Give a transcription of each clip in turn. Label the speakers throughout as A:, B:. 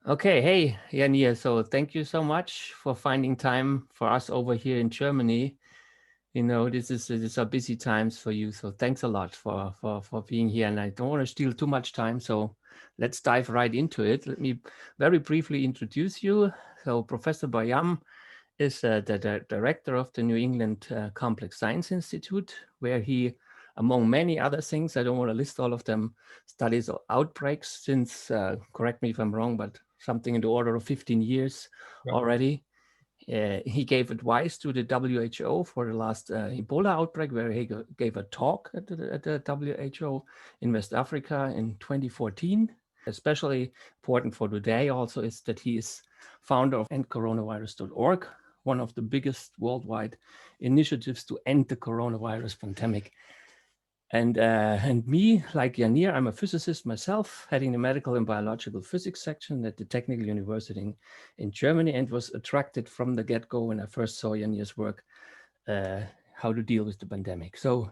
A: Okay, hey, Janir. So thank you so much for finding time for us over here in Germany. This are busy times for you. So thanks a lot for being here. And I don't want to steal too much time. So let's dive right into it. Let me very briefly introduce you. So Professor Bayam is the director of the New England Complex Science Institute, where he, among many other things, I don't want to list all of them, studies outbreaks since, correct me if I'm wrong, but something in the order of 15 years
B: Yeah.
A: already. He gave advice to the WHO for the last Ebola outbreak, where he gave a talk at the WHO in West Africa in 2014. Especially important for today also is that he is founder of endcoronavirus.org, one of the biggest worldwide initiatives to end the coronavirus pandemic. And me, like Janir, I'm a physicist myself, heading the medical and biological physics section at the Technical University in Germany, and was attracted from the get-go when I first saw Janir's work, uh, how to deal with the pandemic. So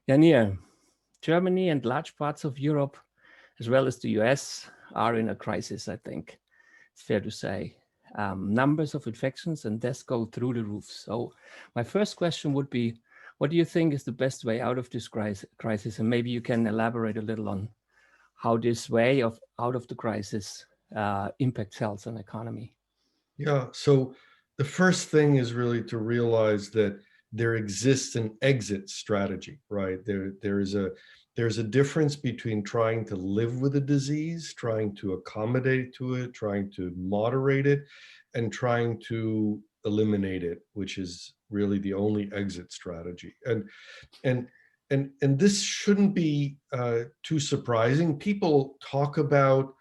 A: Janir, Germany and large parts of Europe, as well as the US, are in a crisis, I think. It's fair to say. Numbers of infections and deaths go through the roof. So my first question would be, what do you think is the best way out of this crisis? And maybe you can elaborate a little on how this way of out of the crisis impacts health and economy.
B: Yeah. So the first thing is really to realize that there exists an exit strategy, right? There's a difference between trying to live with a disease, trying to accommodate to it, trying to moderate it, and trying to eliminate it, which is really the only exit strategy. And and this shouldn't be too surprising. People talk about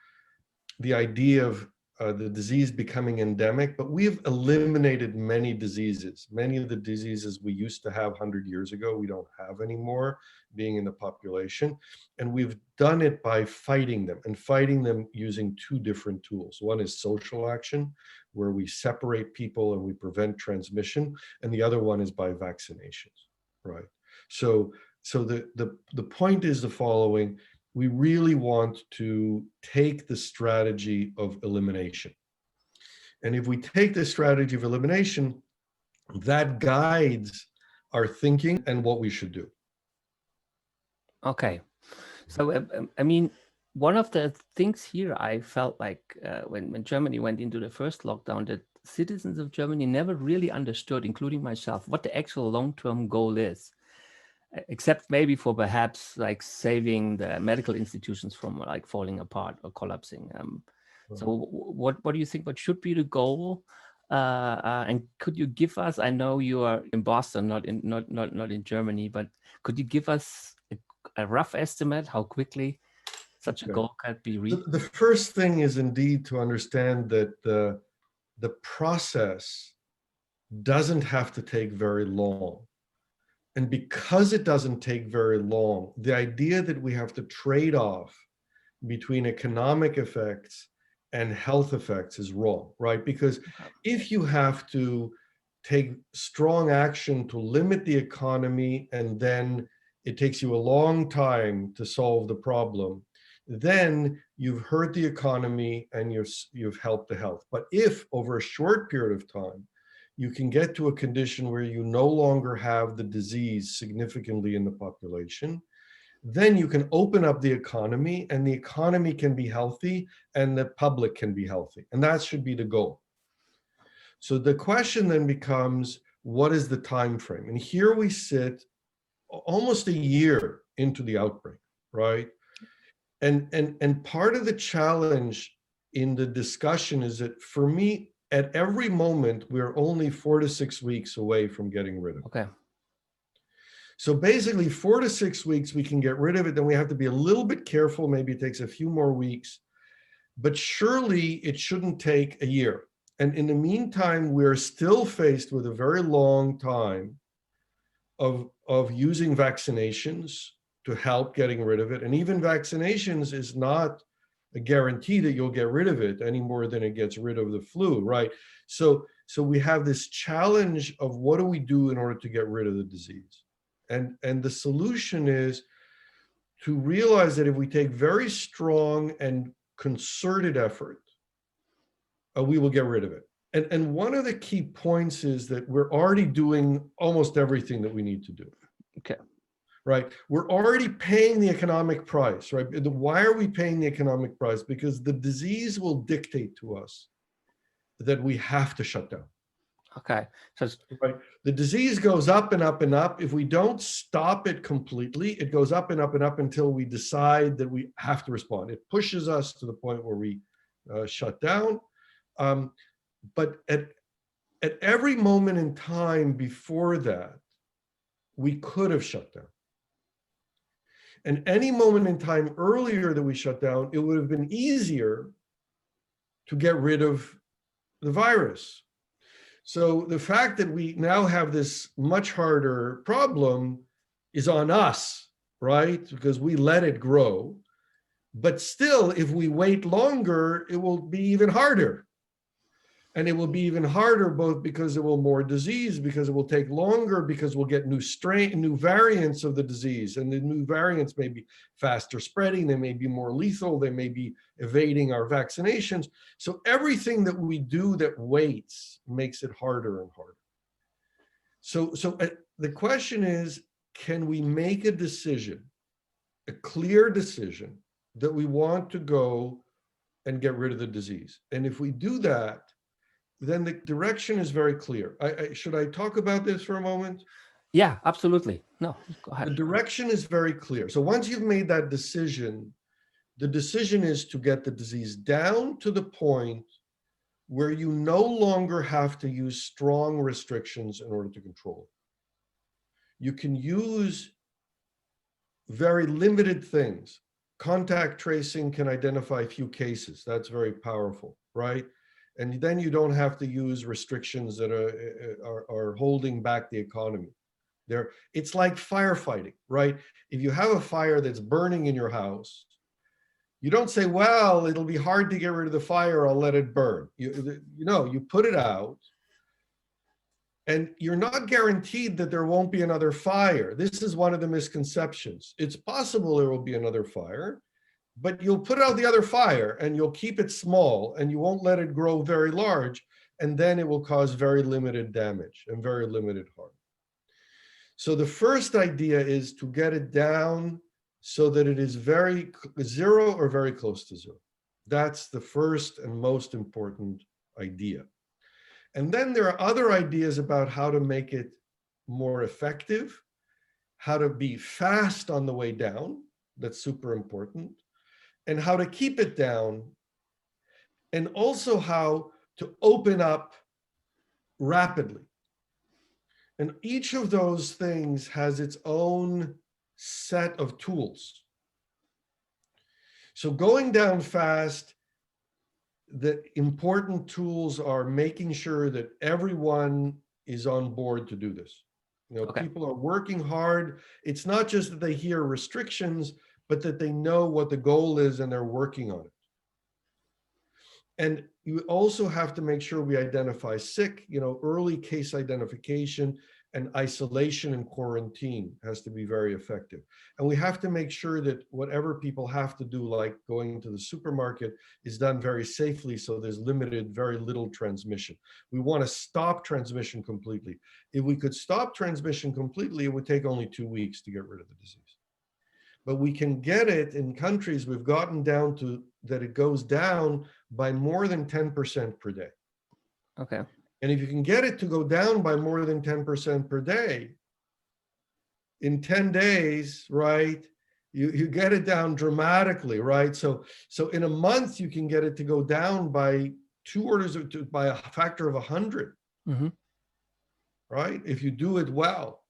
B: the idea of the disease becoming endemic, but we've eliminated many diseases. Many of the diseases we used to have 100 years ago, we don't have anymore being in the population. And we've done it by fighting them and fighting them using two different tools. One is social action, where we separate people and we prevent transmission. And the other one is by vaccinations, right? So, so the point is the following: we really want to take the strategy of elimination. And if we take the strategy of elimination, that guides our thinking and what we should do.
A: Okay. So, I mean, one of the things here I felt like when Germany went into the first lockdown, that citizens of Germany never really understood, including myself, what the actual long-term goal is, except maybe for perhaps like saving the medical institutions from like falling apart or collapsing. So, what do you think? What should be the goal? And could you give us? I know you are in Boston, not in Germany, but could you give us a rough estimate how quickly such a
B: Okay.
A: goal can be reached?
B: The first thing is indeed to understand that the process doesn't have to take very long. And because it doesn't take very long, the idea that we have to trade off between economic effects and health effects is wrong, right? Because if you have to take strong action to limit the economy and then it takes you a long time to solve the problem, then you've hurt the economy and you've helped the health. But if over a short period of time, you can get to a condition where you no longer have the disease significantly in the population, then you can open up the economy and the economy can be healthy and the public can be healthy. And that should be the goal. So the question then becomes, what is the time frame? And here we sit almost a year into the outbreak, right? And part of the challenge in the discussion is that for me, at every moment, we're only 4 to 6 weeks away from getting rid of it.
A: Okay.
B: So basically 4 to 6 weeks, we can get rid of it. Then we have to be a little bit careful. Maybe it takes a few more weeks, but surely it shouldn't take a year. And in the meantime, we're still faced with a very long time of using vaccinations to help getting rid of it. And even vaccinations is not a guarantee that you'll get rid of it any more than it gets rid of the flu, right? So we have this challenge of what do we do in order to get rid of the disease? And the solution is to realize that if we take very strong and concerted effort, we will get rid of it. And one of the key points is that we're already doing almost everything that we need to do.
A: Okay.
B: Right? We're already paying the economic price, right? Why are we paying the economic price? Because the disease will dictate to us that we have to shut down.
A: Okay. So
B: right? The disease goes up and up and up. If we don't stop it completely, it goes up and up and up until we decide that we have to respond. It pushes us to the point where we shut down. But at every moment in time before that, we could have shut down. And any moment in time earlier that we shut down, it would have been easier to get rid of the virus. So the fact that we now have this much harder problem is on us, right? Because we let it grow. But still, if we wait longer, it will be even harder. And it will be even harder, both because there will be more disease, because it will take longer, because we'll get new variants of the disease. And the new variants may be faster spreading, they may be more lethal, they may be evading our vaccinations. So everything that we do that waits makes it harder and harder. So the question is, can we make a decision, a clear decision, that we want to go and get rid of the disease? And if we do that, then the direction is very clear. Should I talk about this for a moment?
A: yeah, absolutely. No, go ahead.
B: The direction is very clear. So once you've made that decision, the decision is to get the disease down to the point where you no longer have to use strong restrictions in order to control it. You can use very limited things. Contact tracing can identify a few cases. That's very powerful, right? And then you don't have to use restrictions that are holding back the economy. It's like firefighting, right? If you have a fire that's burning in your house, you don't say, well, it'll be hard to get rid of the fire, I'll let it burn. You put it out, and you're not guaranteed that there won't be another fire. This is one of the misconceptions. It's possible there will be another fire, but you'll put out the other fire and you'll keep it small and you won't let it grow very large, and then it will cause very limited damage and very limited harm. So the first idea is to get it down so that it is very zero or very close to zero. That's the first and most important idea. And then there are other ideas about how to make it more effective, how to be fast on the way down. That's super important. And how to keep it down, and also how to open up rapidly. And each of those things has its own set of tools. So going down fast, the important tools are making sure that everyone is on board to do this.
A: Okay.
B: People are working hard. It's not just that they hear restrictions, but that they know what the goal is and they're working on it. And you also have to make sure we identify sick, early case identification and isolation and quarantine has to be very effective. And we have to make sure that whatever people have to do, like going to the supermarket, is done very safely so there's very little transmission. We want to stop transmission completely. If we could stop transmission completely, it would take only 2 weeks to get rid of the disease. But we can get it in countries we've gotten down to that it goes down by more than 10% per day.
A: Okay.
B: And if you can get it to go down by more than 10% per day, in 10 days, right, you get it down dramatically, right? So in a month, you can get it to go down by by a factor of 100, right? If you do it well.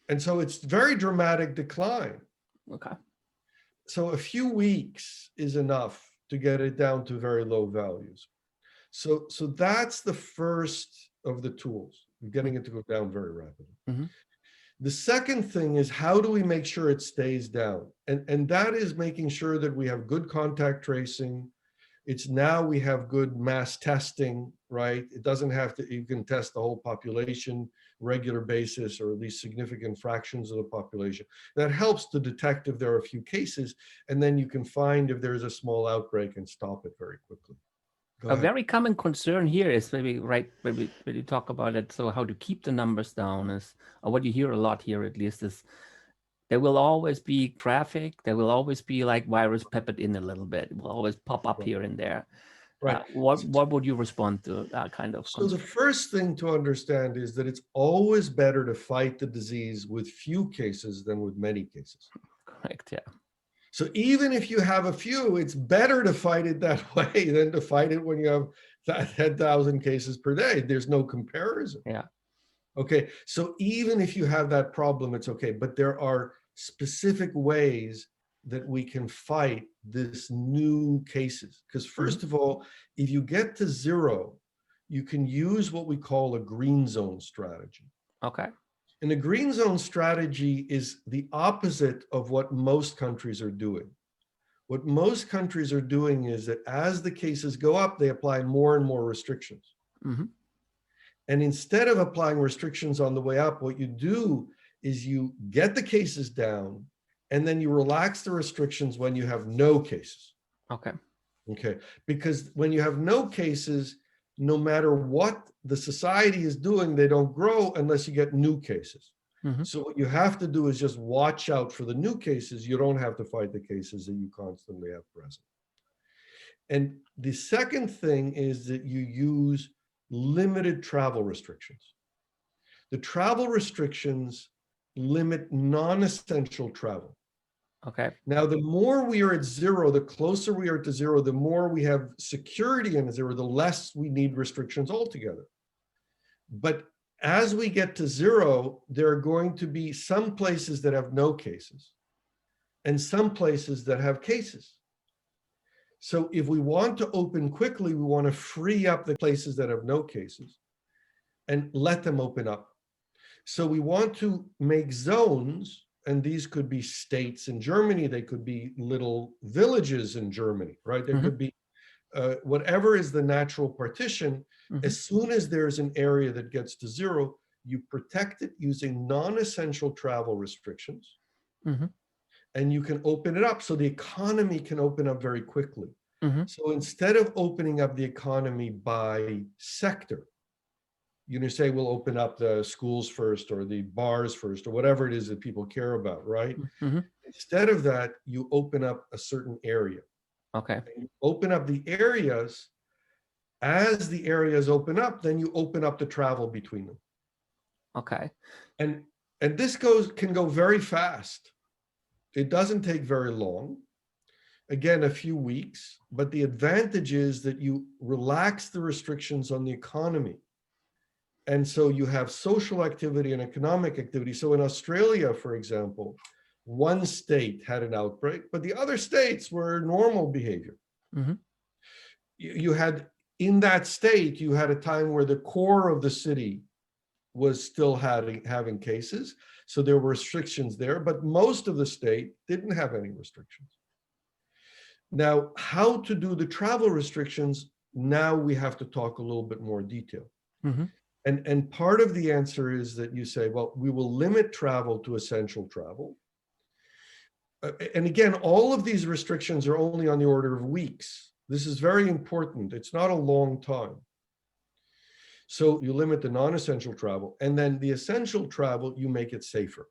B: And so it's very dramatic decline.
A: Okay.
B: So a few weeks is enough to get it down to very low values. So that's the first of the tools, getting it to go down very rapidly. The second thing is, how do we make sure it stays down? And that is making sure that we have good contact tracing. It's now we have good mass testing, right? It doesn't have to, you can test the whole population regular basis, or at least significant fractions of the population. That helps to detect if there are a few cases, and then you can find if there's a small outbreak and stop it very quickly. Go
A: A
B: ahead.
A: very common concern here is maybe right maybe when you talk about it. So how to keep the numbers down is, or what you hear a lot here at least is, there will always be traffic. There will always be like virus peppered in a little bit. It will always pop up
B: Right.
A: here and there.
B: Right.
A: What would you respond to that kind of
B: So the
A: concern?
B: first thing to understand is that it's always better to fight the disease with few cases than with many cases.
A: Correct. Yeah.
B: So even if you have a few, it's better to fight it that way than to fight it when you have 10,000 cases per day. There's no comparison.
A: Yeah.
B: Okay, so even if you have that problem, it's okay. But there are specific ways that we can fight this new cases. Because first of all, if you get to zero, you can use what we call a green zone strategy.
A: Okay.
B: And a green zone strategy is the opposite of what most countries are doing. What most countries are doing is that as the cases go up, they apply more and more restrictions.
A: Mm-hmm.
B: And instead of applying restrictions on the way up, what you do is you get the cases down and then you relax the restrictions when you have no cases.
A: Okay.
B: Okay. Because when you have no cases, no matter what the society is doing, they don't grow unless you get new cases.
A: Mm-hmm.
B: So what you have to do is just watch out for the new cases. You don't have to fight the cases that you constantly have present. And the second thing is that you use limited travel restrictions. The travel restrictions limit non-essential travel.
A: Okay.
B: Now, the more we are at zero, the closer we are to zero, the more we have security in zero, the less we need restrictions altogether. But as we get to zero, there are going to be some places that have no cases and some places that have cases. So if we want to open quickly, we want to free up the places that have no cases and let them open up. So we want to make zones, and these could be states in Germany, they could be little villages in Germany, right? There could be whatever is the natural partition. As soon as there's an area that gets to zero, you protect it using non-essential travel restrictions, and you can open it up so the economy can open up very quickly. So instead of opening up the economy by sector, you say we'll open up the schools first or the bars first or whatever it is that people care about, right? Instead of that, you open up a certain area.
A: Okay.
B: And you open up the areas. As the areas open up, then you open up the travel between them.
A: Okay.
B: And this can go very fast. It doesn't take very long. Again, a few weeks, but the advantage is that you relax the restrictions on the economy. And so you have social activity and economic activity. So in Australia, for example, one state had an outbreak, but the other states were normal behavior. You had, in that state, you had a time where the core of the city was still having cases. So there were restrictions there, but most of the state didn't have any restrictions. Now, how to do the travel restrictions, now we have to talk a little bit more detail. And part of the answer is that you say, well, we will limit travel to essential travel. And again, all of these restrictions are only on the order of weeks. This is very important. It's not a long time. So you limit the non-essential travel, and then the essential travel, you make it safer.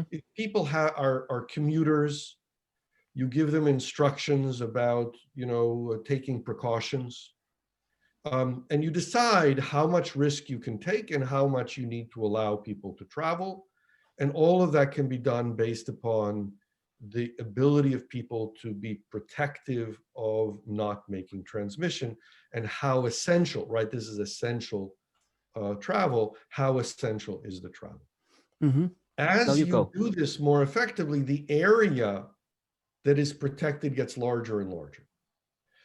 B: If people are commuters, you give them instructions about, taking precautions. And you decide how much risk you can take and how much you need to allow people to travel. And all of that can be done based upon the ability of people to be protective of not making transmission and how essential, right? This is essential travel. How essential is the travel? As you do this more effectively, the area that is protected gets larger and larger.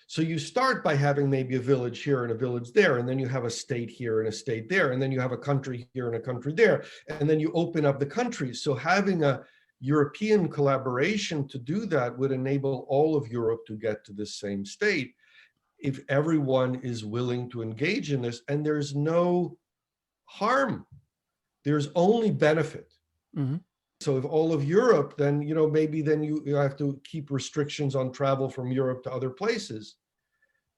B: So you start by having maybe a village here and a village there, and then you have a state here and a state there, and then you have a country here and a country there, and then you open up the countries. So having a European collaboration to do that would enable all of Europe to get to the same state if everyone is willing to engage in this, and there's no harm. There's only benefit. So if all of Europe, then, maybe then you have to keep restrictions on travel from Europe to other places.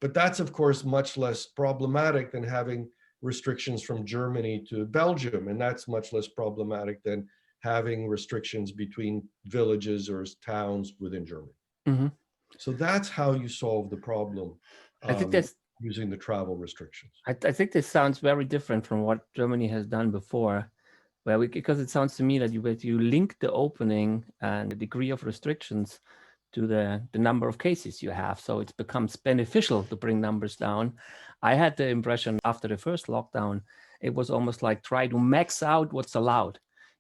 B: But that's, of course, much less problematic than having restrictions from Germany to Belgium. And that's much less problematic than having restrictions between villages or towns within Germany.
A: Mm-hmm.
B: So that's how you solve the problem
A: I think that's
B: using the travel restrictions.
A: I think this sounds very different from what Germany has done before, because it sounds to me that you link the opening and the degree of restrictions to the number of cases you have. So it becomes beneficial to bring numbers down. I had the impression after the first lockdown, it was almost like try to max out what's allowed.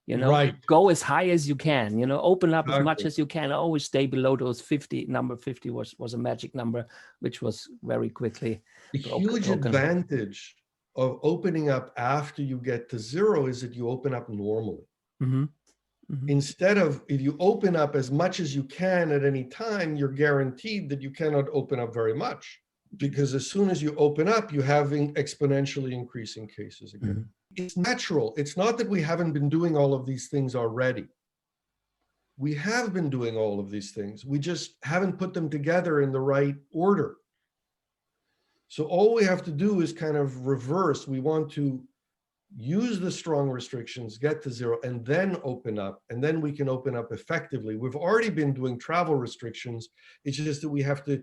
B: Right.
A: Go as high as you can, open up as much
B: Exactly.
A: as you can, always stay below those 50. Number 50 was a magic number, which was very quickly
B: The huge advantage of opening up after you get to zero is that you open up normally.
A: Mm-hmm. Mm-hmm.
B: Instead of, if you open up as much as you can at any time, you're guaranteed that you cannot open up very much, because as soon as you open up, you're having exponentially increasing cases again. Mm-hmm. It's natural. It's not that we haven't been doing all of these things already. We have been doing all of these things. We just haven't put them together in the right order. So all we have to do is kind of reverse. We want to use the strong restrictions, get to zero, and then open up, and then we can open up effectively. We've already been doing travel restrictions. It's just that we have to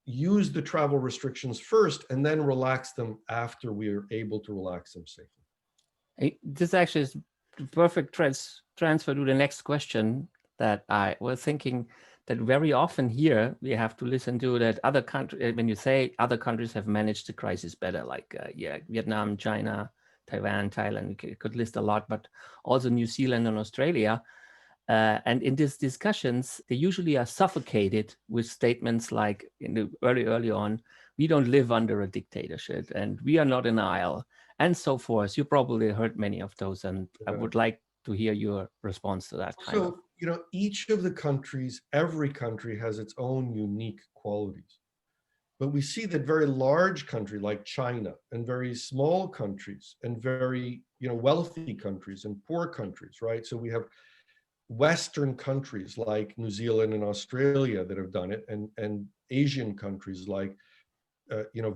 B: use the travel restrictions first and then relax them after we're able to relax them safely.
A: This actually is the perfect transfer to the next question that I was thinking, that very often here we have to listen to that other countries, when you say other countries have managed the crisis better, like Vietnam, China, Taiwan, Thailand, you could list a lot, but also New Zealand and Australia. And in these discussions, they usually are suffocated with statements like in the early on, we don't live under a dictatorship and we are not an isle and so forth. You probably heard many of those, and I would like to hear your response to that.
B: So, each of the countries, every country has its own unique qualities. But we see that very large countries like China and very small countries and very, wealthy countries and poor countries, right? So we have Western countries like New Zealand and Australia that have done it, and Asian countries like,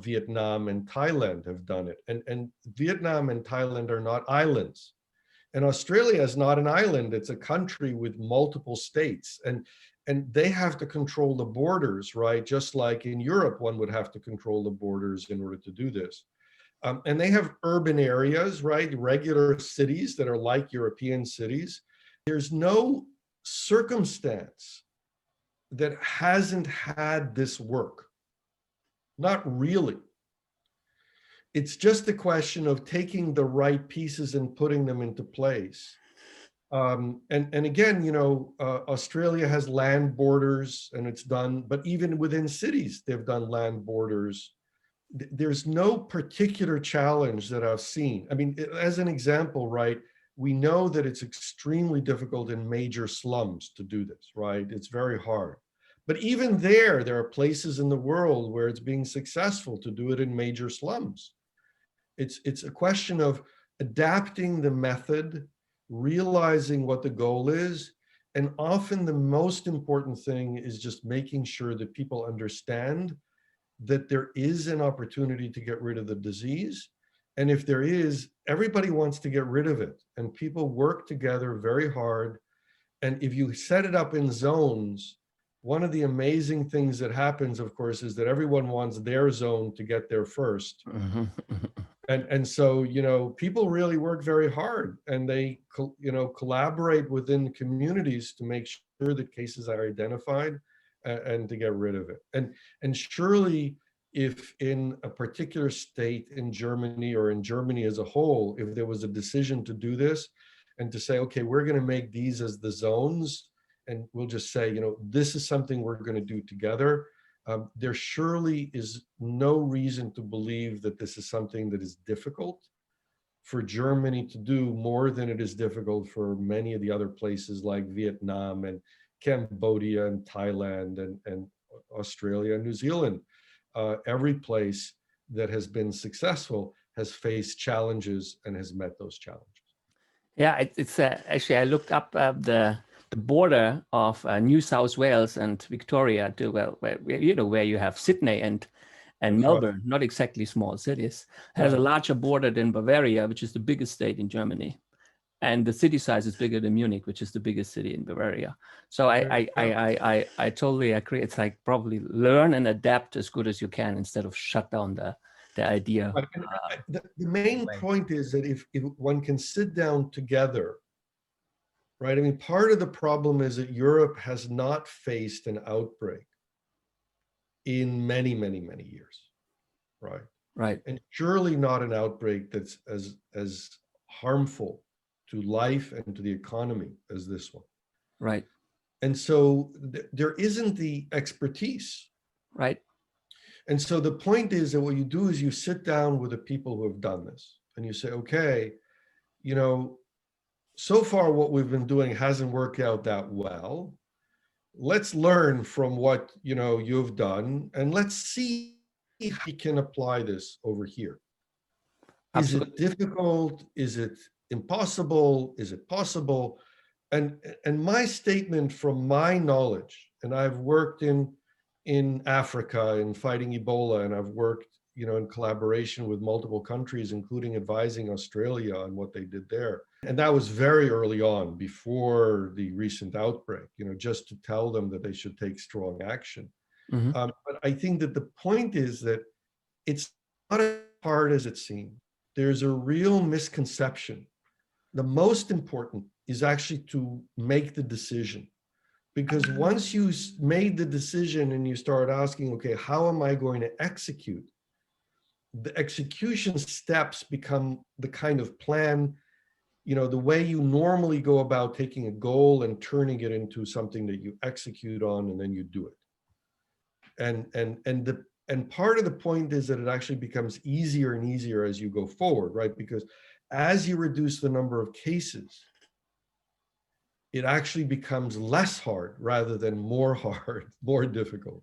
B: Vietnam and Thailand have done it. And Vietnam and Thailand are not islands. And Australia is not an island. It's a country with multiple states. And they have to control the borders, right? Just like in Europe, one would have to control the borders in order to do this. And they have urban areas, right? Regular cities that are like European cities. There's no circumstance that hasn't had this work. Not really. It's just a question of taking the right pieces and putting them into place. And again, Australia has land borders and it's done, but even within cities, they've done land borders. There's no particular challenge that I've seen. I mean, as an example, right, we know that it's extremely difficult in major slums to do this, right? It's very hard. But even there are places in the world where it's being successful to do it in major slums. It's a question of adapting the method, realizing what the goal is, and often the most important thing is just making sure that people understand that there is an opportunity to get rid of the disease. And if there is, everybody wants to get rid of it. And people work together very hard. And if you set it up in zones, one of the amazing things that happens, of course, is that everyone wants their zone to get there first. Mm-hmm. And so, people really work very hard, and they, collaborate within communities to make sure that cases are identified and to get rid of it. And surely, if in a particular state in Germany or in Germany as a whole, if there was a decision to do this and to say, okay, we're going to make these as the zones, and we'll just say, this is something we're going to do together. There surely is no reason to believe that this is something that is difficult for Germany to do, more than it is difficult for many of the other places like Vietnam and Cambodia and Thailand and Australia and New Zealand. Every place that has been successful has faced challenges and has met those challenges.
A: Yeah, it's actually, I looked up the border of New South Wales and Victoria to where you have Sydney, and And
B: That's right.
A: Melbourne, not exactly small cities, has a larger border than Bavaria, which is the biggest state in Germany. And the city size is bigger than Munich, which is the biggest city in Bavaria. So I totally agree. It's like probably learn and adapt as good as you can instead of shut down the idea.
B: Right. And the main point is that if one can sit down together, right? I mean, part of the problem is that Europe has not faced an outbreak in many, many, many years, right?
A: Right.
B: And surely not an outbreak that's as harmful to life and to the economy as this one.
A: Right.
B: And so there isn't the expertise.
A: Right.
B: And so the point is that what you do is you sit down with the people who have done this and you say, okay, you know, so far what we've been doing hasn't worked out that well. Let's learn from what, you know, you've done, and let's see if we can apply this over here. Is it difficult? Is it impossible? Is it possible? And my statement from my knowledge, and I've worked in Africa in fighting Ebola, and I've worked, you know, in collaboration with multiple countries, including advising Australia on what they did there. And that was very early on, before the recent outbreak, you know, just to tell them that they should take strong action.
A: Mm-hmm.
B: But I think that the point is that it's not as hard as it seems. There's a real misconception. The most important is actually to make the decision. Because once you made the decision and you start asking, okay, how am I going to execute? The execution steps become the kind of plan, you know, the way you normally go about taking a goal and turning it into something that you execute on, and then you do it. And part of the point is that it actually becomes easier and easier as you go forward, right? Because as you reduce the number of cases, it actually becomes less hard rather than more hard, more difficult.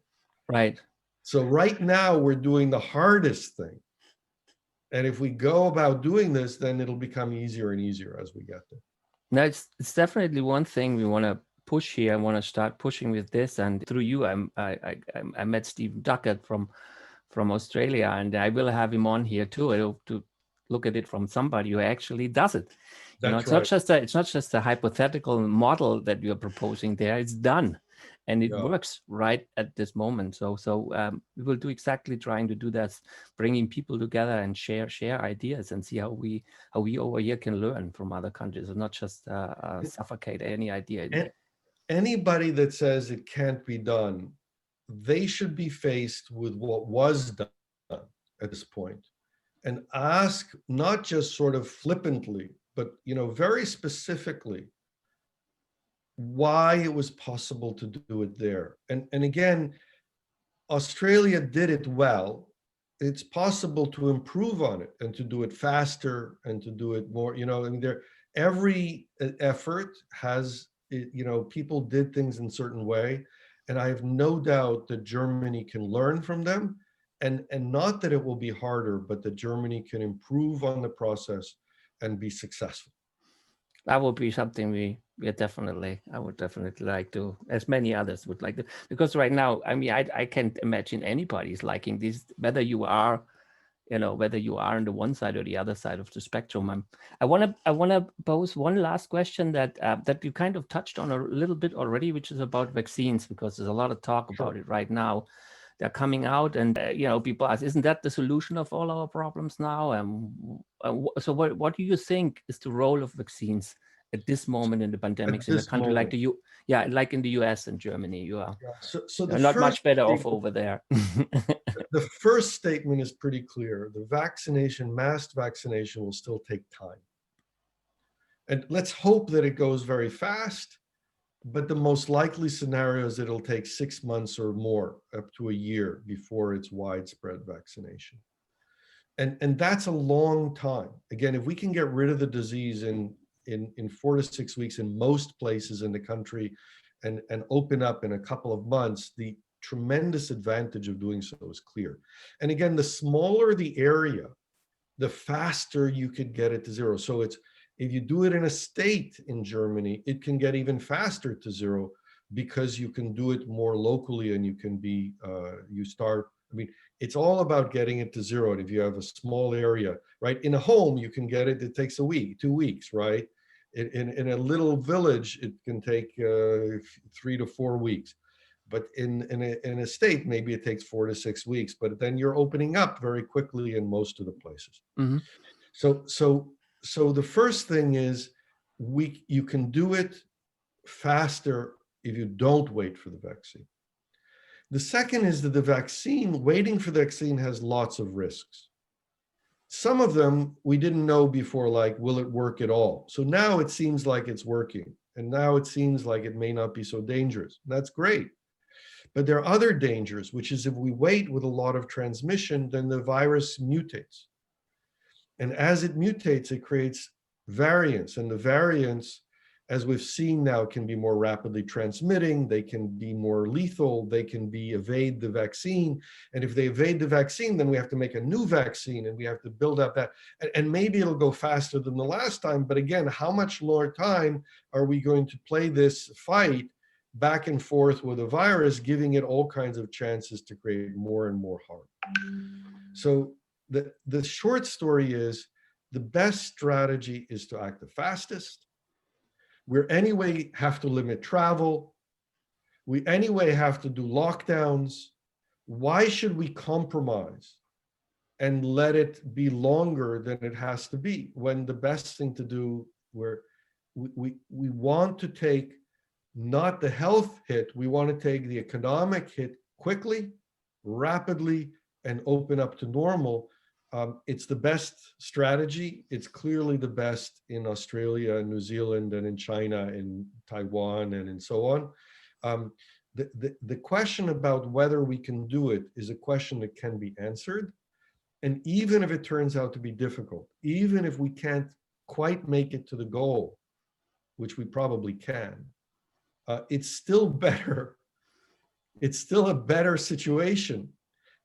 A: Right.
B: So right now we're doing the hardest thing. And if we go about doing this, then it'll become easier and easier as we get there.
A: No, it's definitely one thing we want to push here. I want to start pushing with this, and through you, I met Stephen Duckett from Australia, and I will have him on here too to look at it from somebody who actually does it. You know, it's not just a hypothetical model that you're proposing there. It's done, and it works right at this moment. So we will do exactly trying to do that, bringing people together and share ideas and see how we over here can learn from other countries and not just suffocate any idea.
B: And anybody that says it can't be done, they should be faced with what was done at this point and ask, not just sort of flippantly, but, you know, very specifically, why it was possible to do it there. And again, Australia did it well. It's possible to improve on it and to do it faster and to do it more, you know, I mean, every effort has, you know, people did things in a certain way. And I have no doubt that Germany can learn from them, and not that it will be harder, but that Germany can improve on the process and be successful.
A: That would be something I would definitely like to, as many others would like to, because right now, I mean, I can't imagine anybody's liking this, whether you are on the one side or the other side of the spectrum. I want to pose one last question that you kind of touched on a little bit already, which is about vaccines, because there's a lot of talk about it right now. They're coming out, and you know, people ask, isn't that the solution of all our problems now? So what do you think is the role of vaccines at this moment in the pandemics in a country like like in the US and Germany? You are not much better off over there.
B: The first statement is pretty clear. The mass vaccination will still take time. And let's hope that it goes very fast, but the most likely scenario is that it'll take 6 months or more, up to a year, before it's widespread vaccination. And that's a long time. Again, if we can get rid of the disease in 4 to 6 weeks in most places in the country and open up in a couple of months, the tremendous advantage of doing so is clear. And again, the smaller the area, the faster you could get it to zero. So if you do it in a state in Germany, it can get even faster to zero, because you can do it more locally, and you start I mean, it's all about getting it to zero. And if you have a small area, right, in a home, you can get it, it takes a week, 2 weeks, right? In a little village, it can take 3 to 4 weeks. But in a state, maybe it takes 4 to 6 weeks, but then you're opening up very quickly in most of the places.
A: Mhm.
B: So the first thing is you can do it faster if you don't wait for the vaccine. The second is that the vaccine, waiting for the vaccine has lots of risks. Some of them we didn't know before, like, will it work at all? So now it seems like it's working. And now it seems like it may not be so dangerous. That's great. But there are other dangers, which is if we wait with a lot of transmission, then the virus mutates. And as it mutates, it creates variants. And the variants, as we've seen now, can be more rapidly transmitting, they can be more lethal, they can evade the vaccine. And if they evade the vaccine, then we have to make a new vaccine and we have to build up that. And maybe it'll go faster than the last time. But again, how much more time are we going to play this fight back and forth with a virus, giving it all kinds of chances to create more and more harm? So the short story is, the best strategy is to act the fastest. We anyway have to limit travel. We anyway have to do lockdowns. Why should we compromise and let it be longer than it has to be, when the best thing to do, where we want to take not the health hit, we want to take the economic hit quickly, rapidly, and open up to normal. It's the best strategy. It's clearly the best in Australia and New Zealand and in China and Taiwan and so on. The question about whether we can do it is a question that can be answered. And even if it turns out to be difficult, even if we can't quite make it to the goal, which we probably can, it's still better. It's still a better situation.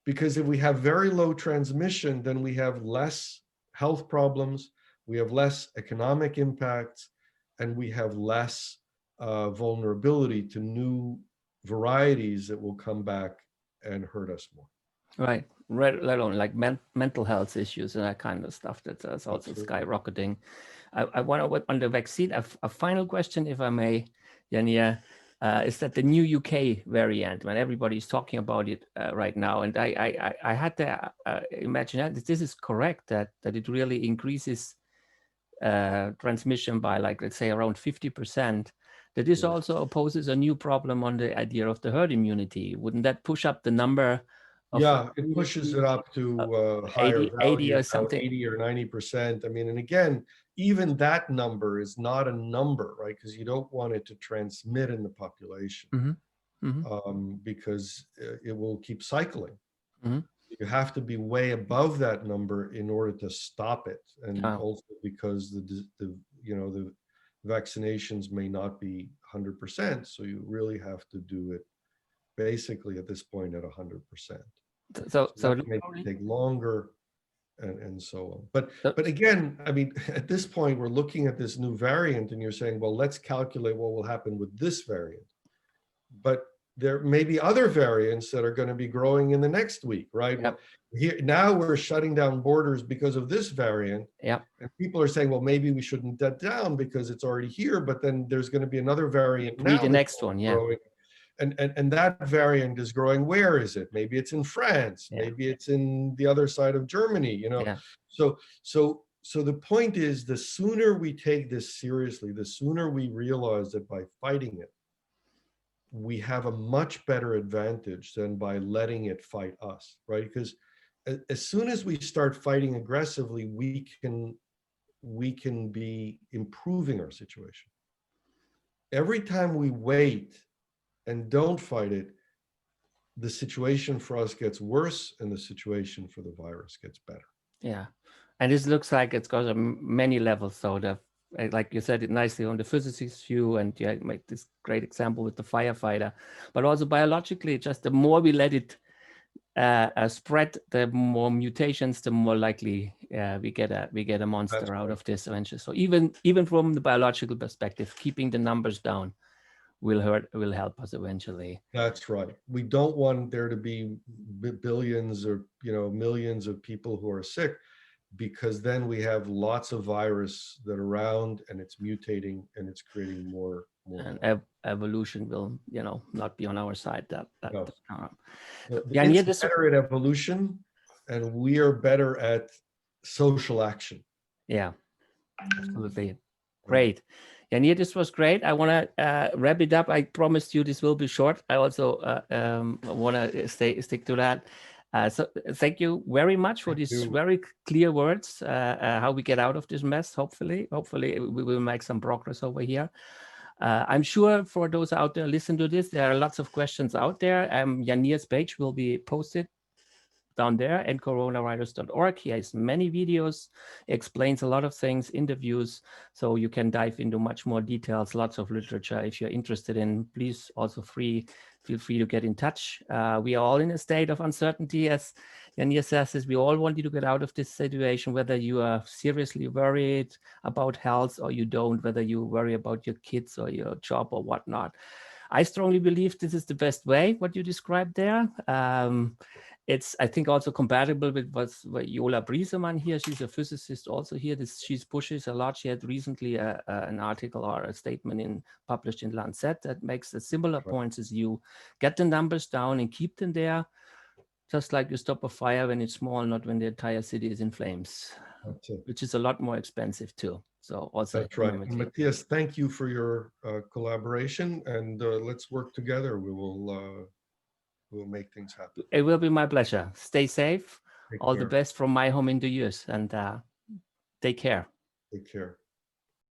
B: Because if we have very low transmission, then we have less health problems, we have less economic impacts, and we have less vulnerability to new varieties that will come back and hurt us more.
A: Right, let alone like mental health issues and that kind of stuff that's also
B: Absolutely.
A: skyrocketing. I want to, on the vaccine, a final question, if I may, Yanier. Is that the new UK variant, when everybody's talking about it right now? And I had to imagine that this is correct, that it really increases transmission by, like, let's say around 50%. That this also poses a new problem on the idea of the herd immunity. Wouldn't that push up the number?
B: Yeah, it pushes it up to higher
A: 80 or
B: values,
A: something.
B: 80 or 90%. I mean, and again, even that number is not a number, right? Because you don't want it to transmit in the population. Because it will keep cycling. You have to be way above that number in order to stop it, and also because the vaccinations may not be 100%, so you really have to do it basically at this point at 100%. So that may take longer, and so on. But again, I mean, at this point, we're looking at this new variant, and you're saying, well, let's calculate what will happen with this variant. But there may be other variants that are going to be growing in the next week, right?
A: Yep.
B: Here, now we're shutting down borders because of this variant.
A: Yep.
B: And people are saying, well, maybe we shouldn't shut down because it's already here, but then there's going to be another variant now.
A: The next one, yeah.
B: Growing. And that variant is growing. Where is it? Maybe it's in France. Yeah. Maybe it's in the other side of Germany, you know? Yeah. So the point is, the sooner we take this seriously, the sooner we realize that by fighting it, we have a much better advantage than by letting it fight us, right? Because as soon as we start fighting aggressively, we can be improving our situation. Every time we wait and don't fight it, the situation for us gets worse and the situation for the virus gets better.
A: Yeah. And this looks like it's got many levels. So like you said it nicely on the physicist's view, and you make this great example with the firefighter, but also biologically, just the more we let it spread, the more mutations, the more likely we get a monster out of this eventually. So even from the biological perspective, keeping the numbers down will help us eventually.
B: That's right. We don't want there to be billions or millions of people who are sick, because then we have lots of virus that are around and it's mutating and it's creating more.
A: And evolution will, not be on our side.
B: No.
A: Yeah,
B: It's better at evolution, and we are better at social action.
A: Yeah, absolutely. Great. Yanir, this was great. I want to wrap it up. I promised you this will be short. I also want to stick to that. So thank you very much for these very clear words, how we get out of this mess. Hopefully we will make some progress over here. I'm sure for those out there listen to this, there are lots of questions out there. Yanir's page will be posted down there, endcoronavirus.org. He has many videos, explains a lot of things, interviews, so you can dive into much more details, lots of literature. If you're interested in, please also feel free to get in touch. We are all in a state of uncertainty, as Yanir says, we all want you to get out of this situation, whether you are seriously worried about health or you don't, whether you worry about your kids or your job or whatnot. I strongly believe this is the best way, what you described there. It's, I think, also compatible with what Jola Briesemann here. She's a physicist also here. She pushes a lot. She had recently an article or a statement published in Lancet that makes the similar points as you. Get the numbers down and keep them there, just like you stop a fire when it's small, not when the entire city is in flames, which is a lot more expensive too. So also
B: that's right. And Matthias, thank you for your collaboration, and let's work together. We'll make things happen.
A: It will be my pleasure. Stay safe. All the best from my home into yours, and take care.
B: Take care.